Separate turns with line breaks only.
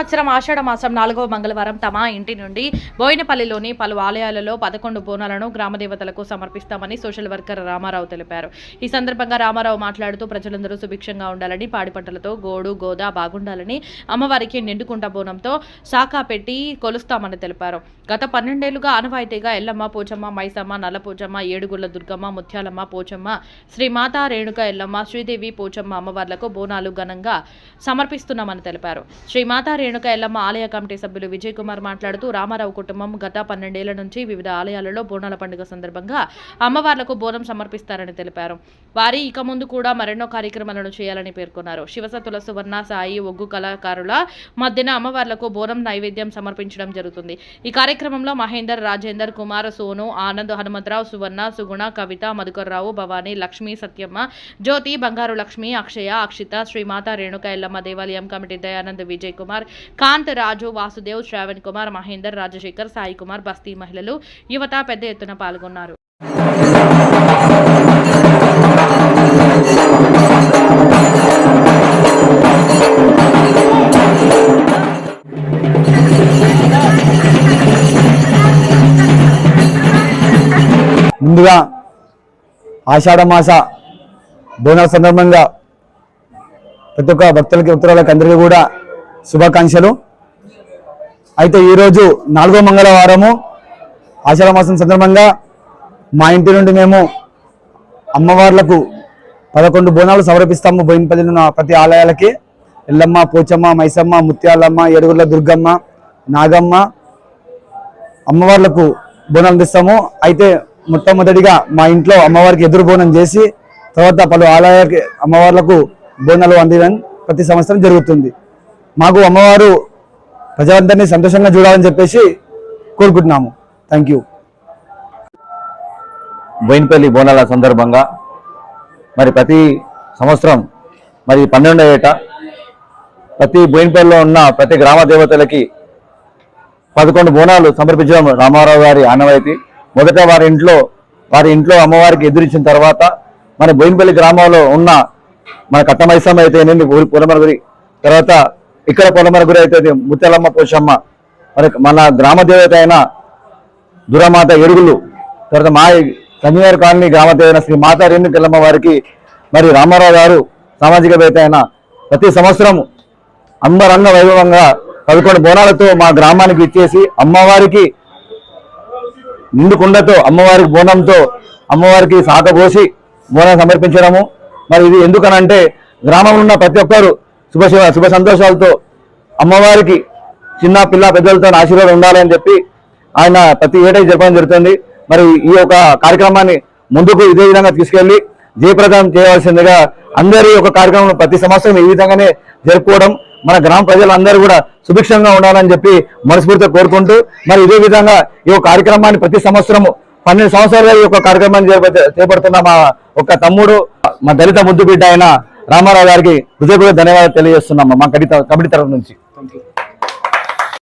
సంవత్సరం ఆషాఢ మాసం 4వ మంగళవారం తమ ఇంటి నుండి బోయినపల్లిలోని పలు ఆలయాలలో 11 బోనాలను గ్రామదేవతలకు సమర్పిస్తామని సోషల్ వర్కర్ రామారావు తెలిపారు. ఈ సందర్భంగా రామారావు మాట్లాడుతూ ప్రజలందరూ సుభిక్షంగా ఉండాలని, పాడి పంటలతో గోడు గోదా బాగుండాలని, అమ్మవారికి నిండుకుంట బోనంతో శాఖ పెట్టి కొలుస్తామని తెలిపారు. గత 12 ఏళ్లుగా ఆనవాయితీగా ఎల్లమ్మ, పోచమ్మ, మైసమ్మ, నల్లపోచమ్మ, ఏడుగుళ్ల దుర్గమ్మ, ముత్యాలమ్మ, పోచమ్మ, శ్రీమాత రేణుక ఎల్లమ్మ, శ్రీదేవి, పోచమ్మ అమ్మవార్లకు బోనాలు ఘనంగా సమర్పిస్తున్నామని తెలిపారు. శ్రీమాత రేణుక ఎల్లమ్మ ఆలయ కమిటీ సభ్యులు విజయ్ కుమార్ మాట్లాడుతూ రామారావు కుటుంబం గత 12 ఏళ్ల నుంచి వివిధ ఆలయాలలో బోనాల పండుగ సందర్భంగా అమ్మవార్లకు బోనం సమర్పిస్తారని తెలిపారు. వారి ఇక ముందు కూడా మరెన్నో కార్యక్రమాలను చేయాలని పేర్కొన్నారు. శివసతుల సువర్ణ సాయి ఒగ్గు కళాకారుల మధ్యన అమ్మవార్లకు బోనం నైవేద్యం సమర్పించడం జరుగుతుంది. ఈ కార్యక్రమంలో మహేందర్, రాజేందర్, కుమార్, సోను, ఆనంద్, హనుమంతరావు, సువర్ణ, సుగుణ, కవిత, మధుకర్రావు, భవానీ, లక్ష్మి, సత్యమ్మ, జ్యోతి, బంగారు లక్ష్మి, అక్షయ, అక్షిత, శ్రీమాత రేణుక ఎల్లమ్మ దేవాలయం కమిటీ దయానంద్, విజయ్ కుమార్, కాంత్, రాజు, వాసుదేవ్, శ్రావణ్ కుమార్, మహేందర్, రాజశేఖర్, సాయి కుమార్, బస్తీ మహిళలు, యువత పెద్ద ఎత్తున పాల్గొన్నారు.
ముందుగా ఆషాఢ మాస బోనాల సందర్భంగా ప్రతి ఒక్క భక్తులకి ఉత్తరాలకు అందరికీ కూడా శుభాకాంక్షలు. అయితే ఈరోజు 4వ మంగళవారము ఆషాఢ మాసం సందర్భంగా మా ఇంటి నుండి మేము అమ్మవార్లకు 11 బోనాలు సమర్పిస్తాము. బోయినపల్లిలో ఉన్న ప్రతి ఆలయాలకి ఎల్లమ్మ, పోచమ్మ, మైసమ్మ, ముత్యాలమ్మ, ఏడుగుళ్ల దుర్గమ్మ, నాగమ్మ అమ్మవార్లకు బోనాలు అందిస్తాము. అయితే మొట్టమొదటిగా మా ఇంట్లో అమ్మవారికి ఎదురు బోనం చేసి తర్వాత పలు ఆలయాలకి అమ్మవార్లకు బోనాలు అందించడం ప్రతి సంవత్సరం జరుగుతుంది. మాకు అమ్మవారు ప్రజలందరినీ సంతోషంగా చూడాలని చెప్పేసి కోరుకుంటున్నాము. Thank you.
బోయినపల్లి బోనాల సందర్భంగా మరి ప్రతి సంవత్సరం మరి 12వ ఏట ప్రతి బోయినపల్లిలో ఉన్న ప్రతి గ్రామ దేవతలకి 11 బోనాలు సమర్పించడం రామారావు గారి ఆనవాయితీ. మొదట వారి ఇంట్లో అమ్మవారికి ఎదురిచ్చిన తర్వాత మన బోయినపల్లి గ్రామంలో ఉన్న మన కట్టమైసమ్మ అయితే పొలమరగురి, తర్వాత ఇక్కడ పొలమరగురి అయితే ముత్యాలమ్మ, పోషమ్మ, మరి మన గ్రామ దేవత అయిన దురమాత ఏడుగులు, తర్వాత మా కన్వీనర్ కాలనీ గ్రామ దేవత శ్రీ మాతా రేణుకెల్లమ్మ వారికి మరి రామారావు గారు సామాజికవేత్త అయిన ప్రతి సంవత్సరం అంబరంగ వైభవంగా 11 బోనాలతో మా గ్రామానికి ఇచ్చేసి అమ్మవారికి నిండుకుండతో అమ్మవారికి బోనంతో అమ్మవారికి శాఖ పోసి బోనం సమర్పించడము. మరి ఇది ఎందుకనంటే గ్రామంలో ఉన్న ప్రతి ఒక్కరు శుభ సంతోషాలతో అమ్మవారికి చిన్న పిల్ల పెద్దలతో ఆశీర్వాదం ఉండాలని చెప్పి ఆయన ప్రతి ఏటా జరపడం జరుగుతుంది. మరి ఈ యొక్క కార్యక్రమాన్ని ముందుకు ఇదే విధంగా తీసుకెళ్లి జయప్రదం చేయవలసిందిగా అందరి ఒక కార్యక్రమం ప్రతి సంవత్సరం ఈ విధంగానే జరుపుకోవడం మన గ్రామ ప్రజలందరూ కూడా సుభిక్షంగా ఉండాలని చెప్పి మనస్ఫూర్తిగా కోరుకుంటూ మరి ఇదే విధంగా ఈ కార్యక్రమాన్ని ప్రతి సంవత్సరము 12 సంవత్సరాలుగా ఈ యొక్క కార్యక్రమాన్ని చేపడుతున్న మా ఒక తమ్ముడు, మా దళిత ముద్దు బిడ్డ అయిన రామారావు గారికి హృదయపూర్వక ధన్యవాదాలు తెలియజేస్తున్నాము మా కమిటీ తరఫు నుంచి.